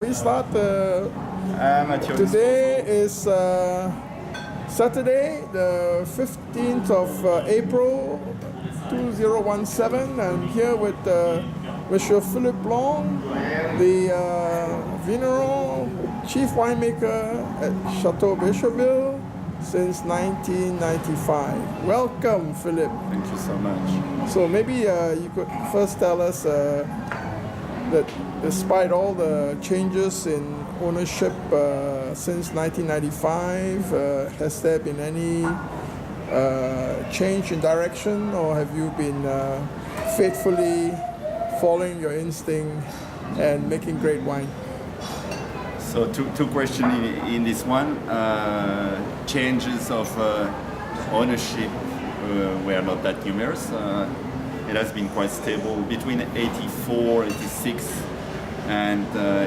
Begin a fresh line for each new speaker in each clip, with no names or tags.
we start.
I'm at your
Today is Saturday, the 15th of April 2017, and here with Monsieur Philippe Blanc, the Vigneron Chief Winemaker at Chateau Beychevelle since 1995. Welcome, Philippe.
Thank you so much.
So maybe you could first tell us that despite all the changes in ownership since 1995, has there been any change in direction, or have you been faithfully following your instinct and making great wine?
So two questions in this one. Changes of ownership were not that numerous. It has been quite stable. Between 84, 86 and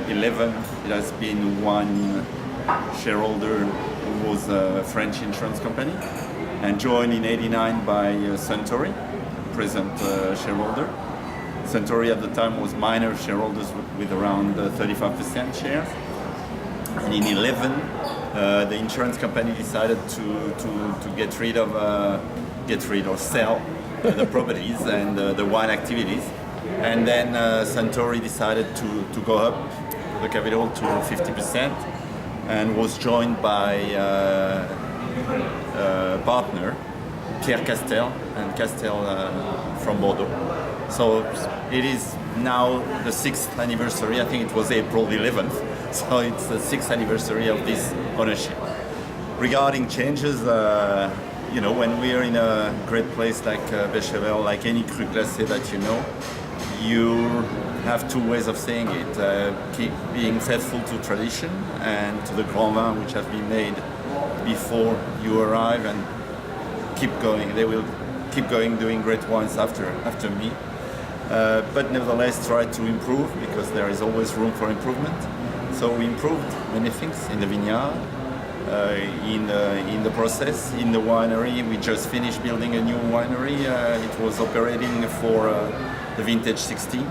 11, it has been one shareholder who was a French insurance company and joined in 89 by Suntory, present shareholder. Suntory at the time was minor shareholders with around 35% shares. And in 11, the insurance company decided to get rid or sell the properties and the wine activities. And then Suntory decided to go up the capital to 50% and was joined by a partner, Pierre Castel and Castel from Bordeaux. So it is now the 6th anniversary. I think it was April 11th. So it's the 6th anniversary of this ownership. Regarding changes, when we are in a great place like Beychevelle, like any cru glacé that you know, you have two ways of saying it. Keep being faithful to tradition and to the Grand Vin which have been made before you arrive, and keep going. They will keep going doing great wines after me. But nevertheless try to improve, because there is always room for improvement. So we improved many things in the vineyard, in the process, in the winery. We just finished building a new winery. It was operating for the vintage 16.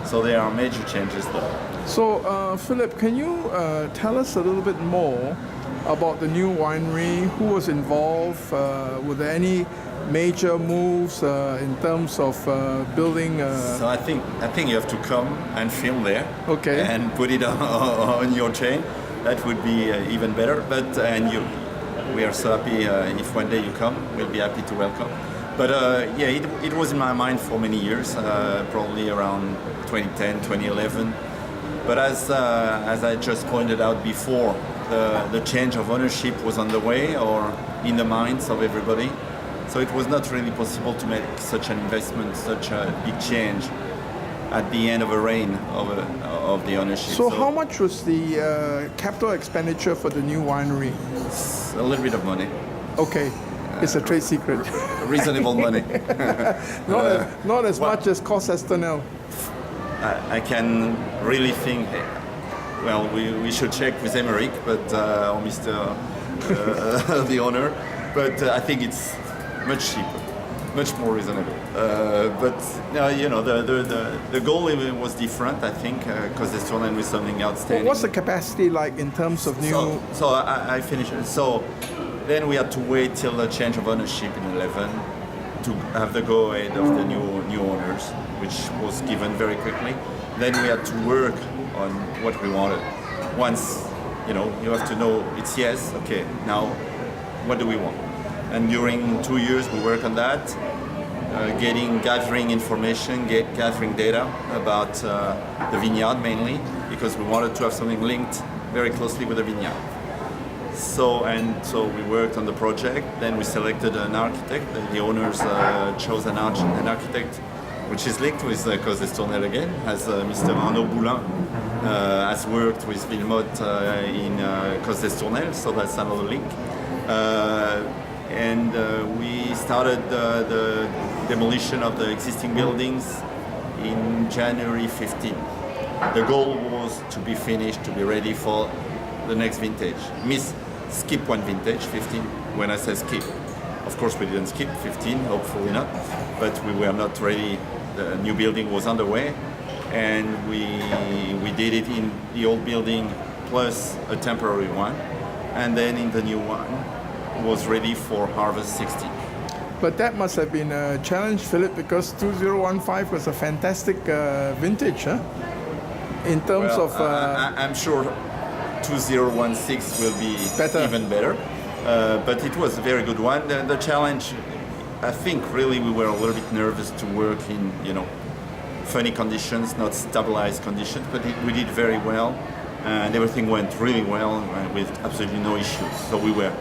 So there are major changes there.
So Philippe, can you tell us a little bit more about the new winery? Who was involved? Were there any major moves in terms of building?
So I think you have to come and film there.
Okay.
And put it on your chain. That would be even better. We are so happy if one day you come. We'll be happy to welcome. But it was in my mind for many years, probably around 2010, 2011. But as I just pointed out before, the change of ownership was on the way, or in the minds of everybody. So it was not really possible to make such an investment, such a big change at the end of a reign of the ownership.
So how much was the capital expenditure for the new winery?
A little bit of money.
Okay, it's a trade secret.
Reasonable money.
Not as much as cost Estonel.
I can really think, well, we should check with Emeric, but or Mr. The owner, but I think it's much cheaper, much more reasonable. But the goal was different, I think, because it's turned with something outstanding.
What's the capacity like in terms of new?
So I finished. So then we had to wait till the change of ownership in 11 to have the go-ahead of the new owners, which was given very quickly. Then we had to work on what we wanted. Once, you have to know it's yes, okay, now what do we want? And during 2 years we worked on that, gathering information, gathering data about the vineyard mainly, because we wanted to have something linked very closely with the vineyard. So we worked on the project. Then we selected an architect. The owners chose an architect, which is linked with Costes-Tournelle again, as Mr. Arnaud Boulin has worked with Villemotte in Costes-Tournelle, so that's another link. We started the demolition of the existing buildings in January 15. The goal was to be finished, to be ready for the next vintage. Skip one vintage, 15. When I say skip, of course we didn't skip 15, hopefully not, but we were not ready. The new building was underway, and we did it in the old building plus a temporary one, and then in the new one was ready for harvest 16.
But that must have been a challenge, Philippe, because 2015 was a fantastic vintage, huh? In terms
Well,
of...
I'm sure 2016 will be
Better.
even better, but it was a very good one. The challenge, I think, really we were a little bit nervous to work in, funny conditions, not stabilized conditions, but we did very well, and everything went really well with absolutely no issues. So we were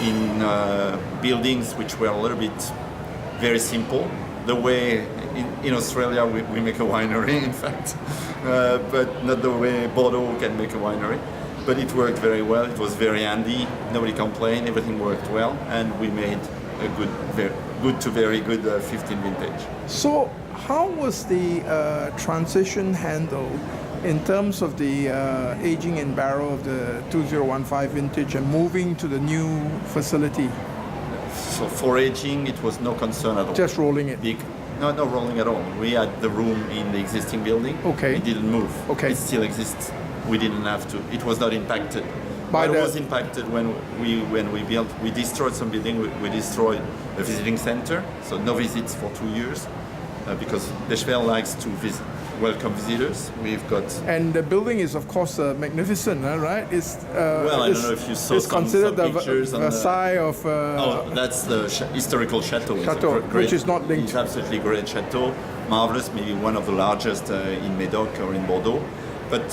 in buildings which were a little bit very simple, the way in Australia we make a winery, in fact, but not the way Bordeaux can make a winery. But it worked very well. It was very handy. Nobody complained. Everything worked well, and we made a good to very good 15 vintage.
So how was the transition handled in terms of the aging in barrel of the 2015 vintage and moving to the new facility?
So for aging, it was no concern at all.
Just rolling it?
No rolling at all. We had the room in the existing building.
Okay.
It didn't move.
Okay.
It still exists. We didn't have to. It was not impacted.
By
But
the-
it was impacted when we built. We destroyed some building. We destroyed the visiting center. So no visits for 2 years because Beychevelle likes to welcome visitors. We've got.
And the building is, of course, magnificent, right? It's,
Well, I don't know if you saw
it's
some
considered the
pictures on the-
Versailles of...
Oh, that's the historical chateau. It's a
Chateau, which is not linked.
It's absolutely great chateau, marvelous, maybe one of the largest in Médoc or in Bordeaux. But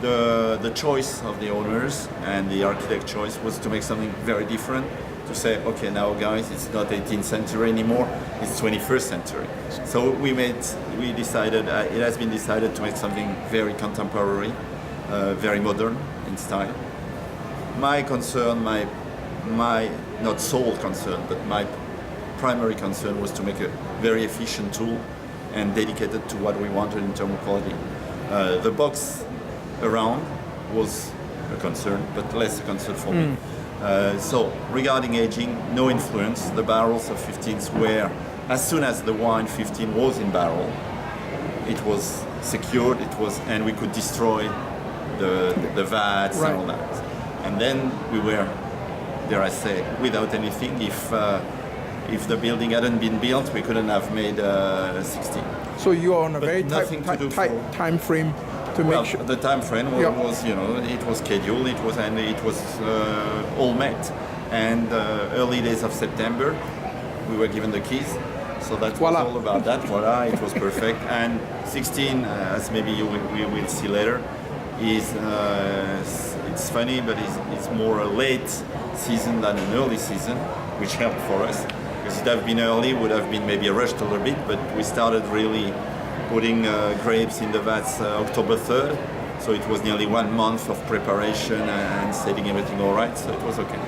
the choice of the owners and the architect choice was to make something very different. To say, okay, now guys, it's not 18th century anymore; it's 21st century. So we decided. It has been decided to make something very contemporary, very modern in style. My concern, my not sole concern, but my primary concern was to make a very efficient tool and dedicated to what we wanted in terms of quality. The box around was a concern, but less a concern for me. So regarding aging, no influence. The barrels of 15s were, as soon as the wine 15 was in barrel, it was secured. And we could destroy the vats
Right.
and all that. And then we were, dare I say, without anything. If the building hadn't been built, we couldn't have made 16.
So you are on a
But
very
nothing to do
tight
for-
time frame to
Well,
make sure...
the time frame was,
Yeah.
it was scheduled. It was all met. And early days of September, we were given the keys. So that
Voila.
was all about that. Voila, it was perfect. And 16, as maybe we will see later, is it's funny, but it's more a late season than an early season, which helped for us. Because it would have been early, would have been maybe rushed a little bit, but we started really putting grapes in the vats October 3rd. So it was nearly 1 month of preparation and setting everything all right. So it was okay.